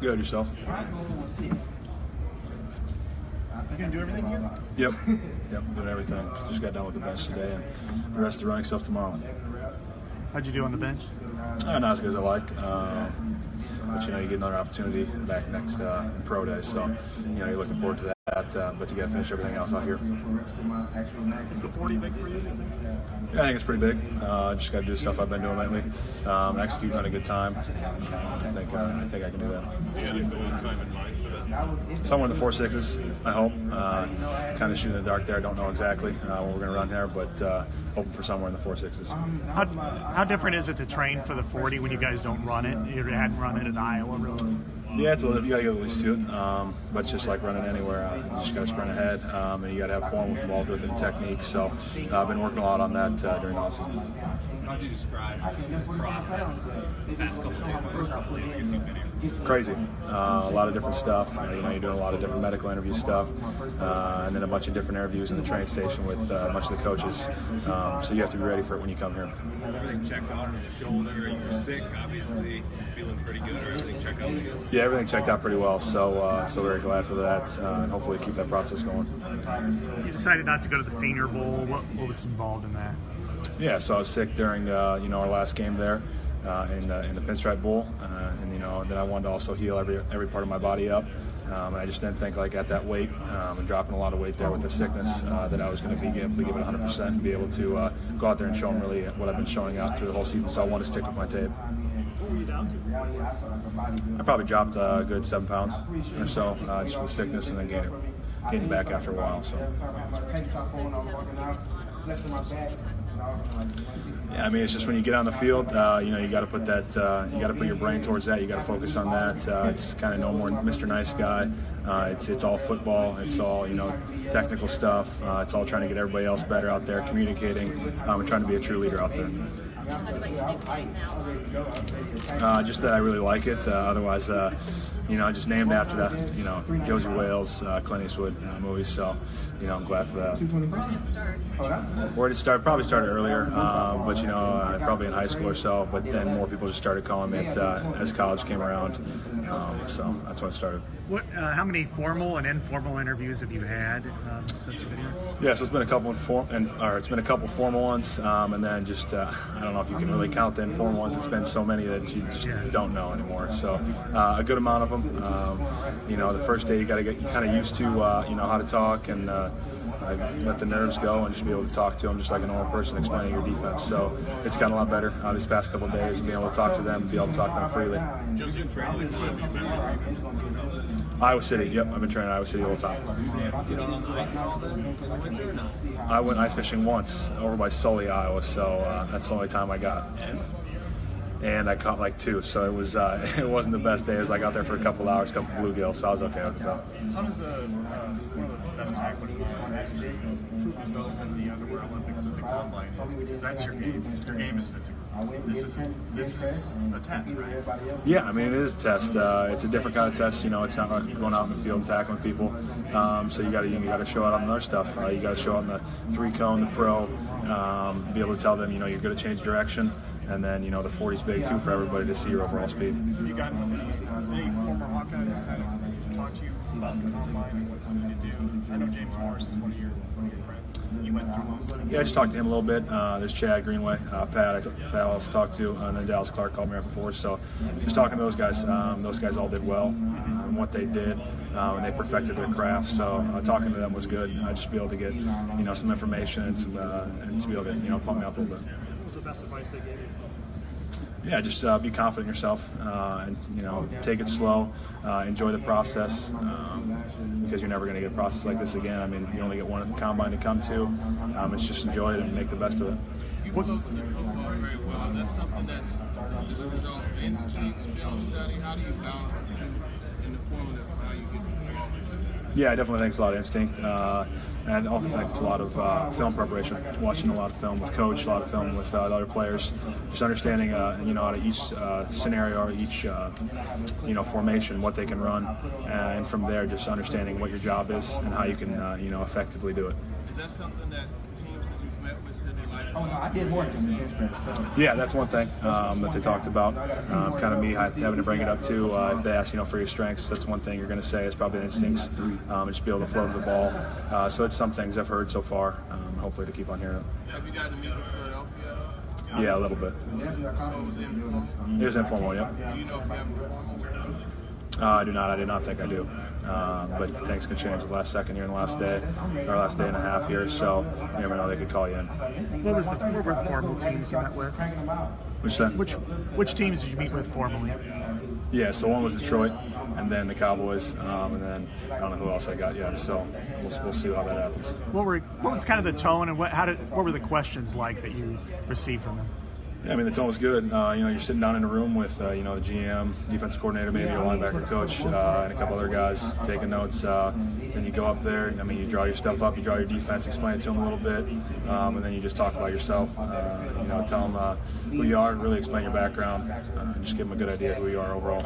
Good, yourself? You gonna do everything again? Yep, doing everything. Just got done with the bench today, and the rest of the running stuff tomorrow. How'd you do on the bench? Not as good as I liked, but you get another opportunity back next in pro day, so you're looking forward to that. But you got to finish everything else out here. Is the 40 big for you? Do you think? Yeah, I think it's pretty big. Just got to do the stuff I've been doing lately. Execute on a good time. I think I can do that. Do you have a goal time in mind for that? Somewhere in the 4.6s, I hope. Kind of shooting in the dark there. I don't know exactly what we're going to run there, but hoping for somewhere in the 4.6s. How different is it to train for the 40 when you guys don't run it? You hadn't run it in Iowa, really? Yeah, it's a little, you got to get at least to it. But it's just like running anywhere. You just got to sprint ahead, and you got to have form involved with it and technique. So I've been working a lot on that during the offseason. How would you describe this process the past couple of days, the first couple of days you've been here? Crazy. A lot of different stuff. You're doing a lot of different medical interview stuff, and then a bunch of different interviews in the train station with a bunch of the coaches. So you have to be ready for it when you come here. Everything checked out on the shoulder. You were sick, obviously. Feeling pretty good. Everything checked out again? Yeah, everything checked out pretty well. So very glad for that, and hopefully keep that process going. You decided not to go to the Senior Bowl. What was involved in that? Yeah, so I was sick during our last game there in the Pinstripe Bowl, and then I wanted to also heal every part of my body up. And I just didn't think at that weight and dropping a lot of weight there with the sickness that I was going to be able to give it 100% and be able to go out there and show them really what I've been showing out through the whole season. So I wanted to stick with my tape. What were you down to? I probably dropped a good 7 pounds or so just with sickness, and then gained back after a while. So. Yeah, I mean, it's just when you get on the field, you got to put that, you got to put your brain towards that. You got to focus on that. It's kind of no more Mr. Nice Guy. It's all football. It's all technical stuff. It's all trying to get everybody else better out there, communicating, and trying to be a true leader out there. Talk about your nickname now. Just that I really like it. Otherwise, just named after that, Josie Wales, Clint Eastwood movies. So, I'm glad for that. When did it start? Where did it start? Probably started earlier, but probably in high school or so. But then more people just started calling me it as college came around. So that's when it started. How many formal and informal interviews have you had since you've been here? Yeah, so it's been a couple it's been a couple formal ones, and then just I don't know if you can really count the informal ones. It's been so many that you just don't know anymore. So a good amount of them. The first day you got to get kind of used to how to talk and let the nerves go and just be able to talk to them just like a normal person explaining your defense. So it's gotten a lot better these past couple of days, being able to talk to them and be able to talk to them freely. Josie, you've trained Iowa City, yep, I've been training Iowa City all the time. Get out on the ice all the winter or not? I went ice fishing once over by Sully, Iowa, so that's the only time I got. And I caught like 2, so it wasn't the best day. It was like out there for a couple hours, couple bluegills, so I was okay with it. How does one of the best tacklers in history prove himself in the Underwear Olympics at the Combine is? Because that's your game. Your game is physical. This is the test, right? Yeah, I mean, it is a test. It's a different kind of test. It's not like going out in the field and tackling people. So you got to show out on other stuff. You got to show out in the 3-cone, the pro, be able to tell them, you're going to change direction. And then, the 40's big, too, for everybody to see your overall speed. You got any former Hawkeyes kind of talk to you about the Combine and what you need to do? I know James Morris is one of your friends. You went through those. Yeah, I just talked to him a little bit. There's Chad Greenway, Pat I also talked to, and then Dallas Clark called me right before. So just talking to those guys. Those guys all did well in what they did, and they perfected their craft. So talking to them was good. Just be able to get, some information and to be able to, pump me up a little bit. What was the best advice they gave you? Yeah, just be confident in yourself, and take it slow, enjoy the process, because you're never going to get a process like this again. I mean, you only get one combine to come to. It's just enjoy it and make the best of it. You flow to the football very well. Is that something that's as a result of instincts, film study? How do you balance the two in the formative how you get to the ball? Yeah, I definitely think it's a lot of instinct, and I also think it's a lot of film preparation. Watching a lot of film with coach, a lot of film with other players, just understanding, out of each scenario or each, formation, what they can run, and from there, just understanding what your job is and how you can, effectively do it. Is that something that teams that you've met with said they like. Oh no, I did work in the Yeah, that's one thing that they talked about. Kind of me having to bring it up too. If they ask, for your strengths, that's one thing you're going to say is probably the instincts, and just be able to float the ball. So it's some things I've heard so far. Hopefully to keep on hearing it. Have you gotten to meet with Philadelphia at all? Yeah, a little bit. So it was informal. It was informal, yeah. Do you know if you have a formal with them? I do not. I did not think I do. But things could change the last second here in the last day, or last day and a half here. So you never know, they could call you in. What were the formal teams you met with? Which teams did you meet with formally? Yeah, so one was Detroit, and then the Cowboys, and then I don't know who else I got yet. So we'll see how that happens. What was kind of the tone, and what were the questions like that you received from them? Yeah, I mean, the tone was good. You're sitting down in a room with, the GM, defensive coordinator, maybe a linebacker coach, and a couple other guys taking notes. Then you go up there. I mean, you draw your stuff up, you draw your defense, explain it to them a little bit, and then you just talk about yourself. Tell them who you are, really explain your background, and just give them a good idea of who you are overall.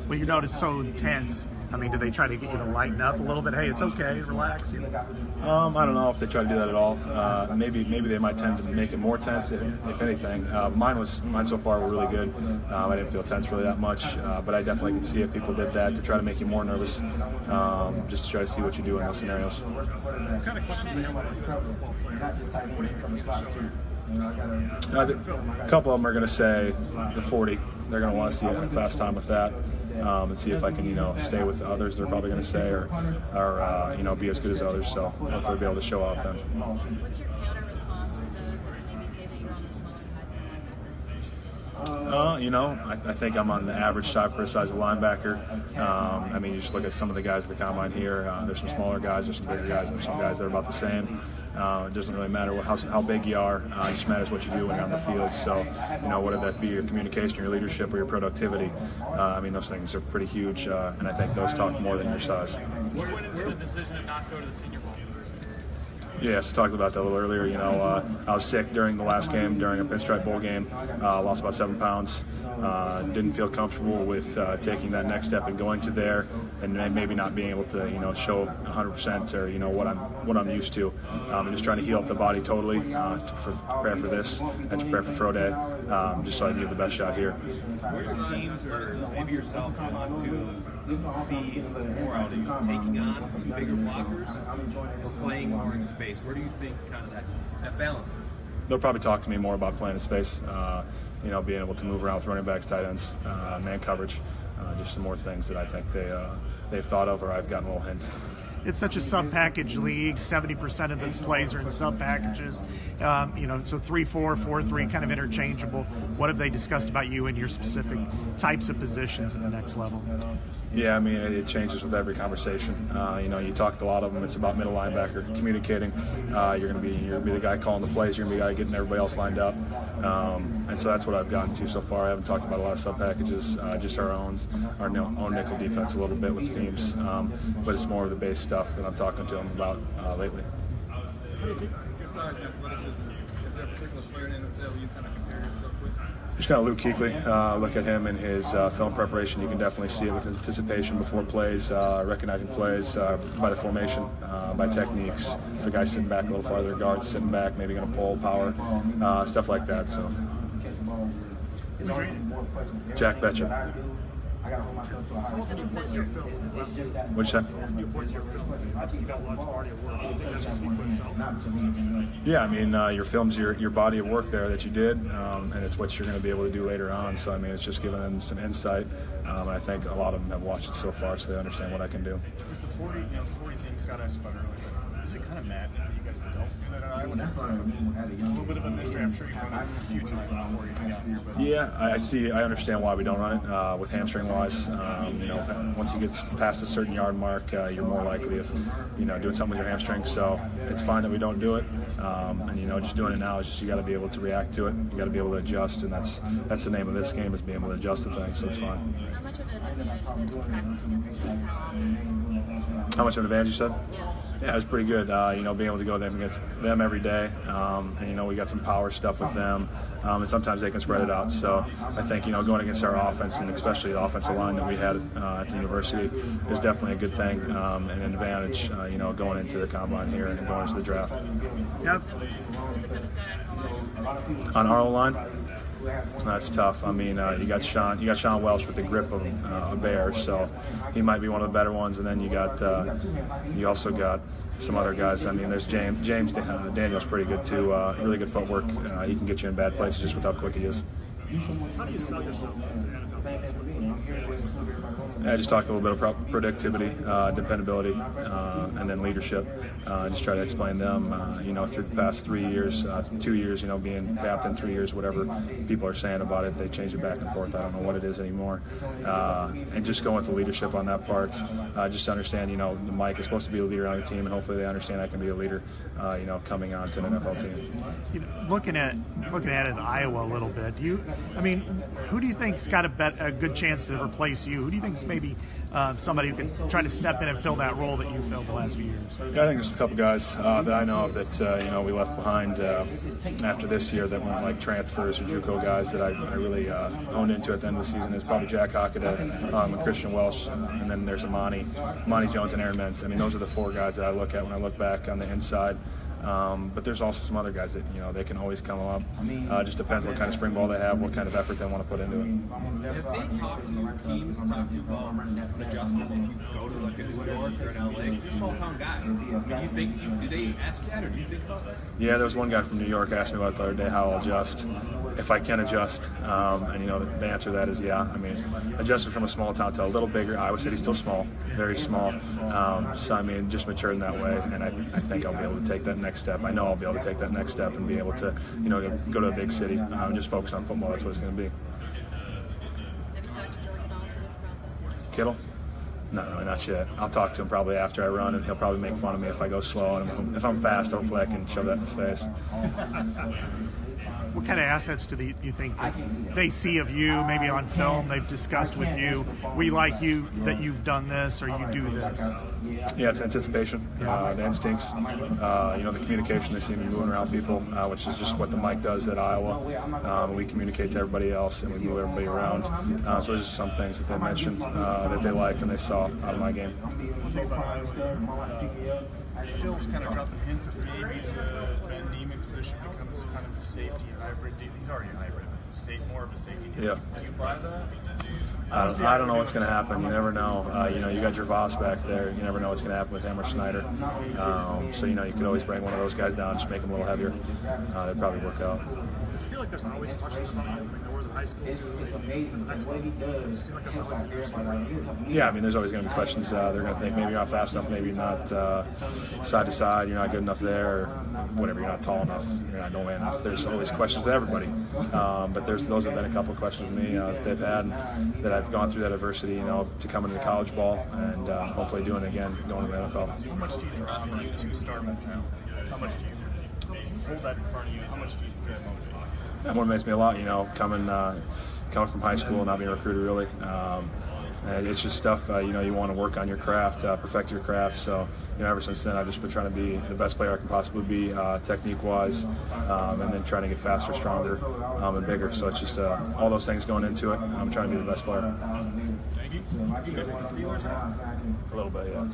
Well, you know it's so intense. I mean, do they try to get you to lighten up a little bit? Hey, it's okay, relax. I don't know if they try to do that at all. Maybe they might tend to make it more tense, if anything. Mine so far were really good. I didn't feel tense really that much, but I definitely can see if people did that to try to make you more nervous, just to try to see what you do in those scenarios. What kind of questions do you A couple of them are going to say the 40. They're going to want to see a fast time with that, and see if I can, stay with the others. They're probably going to say, or be as good as others. So hopefully be able to show out then. What's your counter response to those that maybe say that you're on the smaller side for linebacker? I think I'm on the average side for a size of linebacker. You just look at some of the guys at the combine here. There's some smaller guys, there's some bigger guys, and there's some guys that are about the same. It doesn't really matter how big you are. It just matters what you do when you're on the field. So, whether that be your communication, your leadership, or your productivity, those things are pretty huge, and I think those talk more than your size. What went into the decision to not go to the Senior Bowl? Yes, I talked about that a little earlier. I was sick during the last game, during a Pinstripe Bowl game. Lost about 7 pounds. Didn't feel comfortable with taking that next step and going to there, and maybe not being able to, show 100% or what I'm used to. I'm just trying to heal up the body totally to prepare for this and to prepare for Pro Day, just so I can give the best shot here. Where your teams or maybe yourself want to see more out of you, taking on some bigger blockers or playing more in space? Where do you think kind of that balance is? They'll probably talk to me more about playing in space, being able to move around with running backs, tight ends, man coverage, just some more things that I think they've thought of or I've gotten a little hint. It's such a sub-package league. 70% of the plays are in sub-packages. So 3-4, 4-3, kind of interchangeable. What have they discussed about you and your specific types of positions at the next level? Yeah, it changes with every conversation. You talk to a lot of them. It's about middle linebacker communicating. You're going to be the guy calling the plays. You're going to be the guy getting everybody else lined up. And so that's what I've gotten to so far. I haven't talked about a lot of sub-packages, just our own nickel defense a little bit with teams. But it's more of the base stuff that I'm talking to them about lately. Besides athleticism, is there a particular player in the NFL you kind of compare yourself with? Just kind of Luke Kuechly. Look at him in his film preparation. You can definitely see it with anticipation before plays, recognizing plays by the formation, by techniques. If a guy's sitting back a little farther, guards sitting back, maybe going to pull, power, stuff like that. So, Jack Betcha. What's that? Yeah, your film's your body of work there that you did, and it's what you're going to be able to do later on. So, it's just giving them some insight. I think a lot of them have watched it so far, so they understand what I can do. Is the 40 thing Scott asked about earlier, is it kind of mad that you guys don't do that at Iowa? That's not a little bit of a mystery. I'm sure you've done it a few times before you got here. But Yeah, I understand why we don't run it with hamstring-wise. Once you get past a certain yard mark, you're more likely of, doing something with your hamstring. So it's fine that we don't do it. And just doing it now is just you got to be able to react to it. You got to be able to adjust, and that's the name of this game, is being able to adjust to things. So it's fine. How much of an advantage is it to practice against a hostile offense? How much of an advantage you said? Yeah. Yeah, it was pretty good. good. You know, being able to go against them every day, and you know, we got some power stuff with them, and sometimes they can spread it out. So I think, you know, going against our offense, and especially the offensive line that we had at the university, is definitely a good thing and an advantage. You know, going into the combine here and going into the draft. Yep. Who's the toughest guy on the line? On our O-line, that's tough. I mean, you got Sean Welsh with the grip of a bear, so he might be one of the better ones. And then you also got some other guys. I mean, there's James Daniel's pretty good too. Really good footwork. He can get you in bad places just with how quick he is. How do you sell yourself to NFL teams? I just talk a little bit about productivity, dependability, and then leadership. Just try to explain them. You know, through the past 3 years, 2 years, you know, being captain, 3 years, whatever people are saying about it, they change it back and forth. I don't know what it is anymore. And just going with the leadership on that part, just to understand, you know, Mike is supposed to be a leader on the team, and hopefully they understand I can be a leader, you know, coming on to an NFL team. You know, looking at it in Iowa a little bit, who do you think's got a good chance to replace you? Who do you think's maybe somebody who can try to step in and fill that role that you filled the last few years? Yeah, I think there's a couple guys that I know of that you know, we left behind after this year that weren't like transfers or JUCO guys that I really honed into at the end of the season. Is probably Jack Hockaday and Christian Welsh, and then there's Amani Jones and Aaron Mintz. I mean, those are the 4 guys that I look at when I look back on the inside. But there's also some other guys that, you know, they can always come up. Just depends what kind of spring ball they have, what kind of effort they want to put into it. If they talk to teams, talk to an adjustment, if you go to like a New York or an LA, you're a small town guy. Do they ask you that, or do you think about this? Yeah, there was one guy from New York asked me about it the other day, how I'll adjust, if I can adjust. And, you know, the answer to that is yeah. I mean, adjusting from a small town to a little bigger, Iowa City's still small, very small. So, I mean, just matured in that way, and I think I'll be able to take that next step. I know I'll be able to take that next step and be able to, you know, go to a big city and just focus on football. That's what it's going to be. Have you talked to George at all through this process? Kittle? No, not yet. I'll talk to him probably after I run, and he'll probably make fun of me if I go slow. And if I'm fast, hopefully I can shove that in his face. What kind of assets do you think that they see of you, maybe on film, they've discussed with you? We like you that you've done this or you do this. Yeah, it's anticipation, the instincts, you know, the communication. They see me moving around people, which is just what the mic does at Iowa. We communicate to everybody else, and we move everybody around. So there's just some things that they mentioned that they liked and they saw out of my game. Phil's kind of dropping hints that maybe the Ben Niemann position becomes kind of a safety hybrid. He's already a hybrid, more of a safety. Yeah. Do you buy that? I don't know what's going to happen. You never know. You know, you got your Voss back there. You never know what's going to happen with him or Snyder. So, you know, you could always bring one of those guys down, just make them a little heavier. They'd probably work out. I feel like there's always questions about him. There was a high school. It's amazing the way he does. Yeah, I mean, there's always going to be questions. They're going to think maybe you're not fast enough, maybe not side to side, you're not good enough there, or whatever, you're not tall enough, you're not no man enough. There's always questions with everybody. But those have been a couple of questions with me that they've had, that I've gone through that adversity, you know, to come into the college ball and hopefully doing it again, going to the NFL. How much do you draw when you 2-star mentality? How much do you hold that in front of you? How much do you exist? That motivates me a lot, you know, coming from high school, not being a recruiter really. And it's just stuff, you know, you want to work on your craft, perfect your craft. So, you know, ever since then, I've just been trying to be the best player I can possibly be, technique-wise, and then trying to get faster, stronger, and bigger. So it's just all those things going into it. I'm trying to be the best player. Thank you. A little bit, yeah.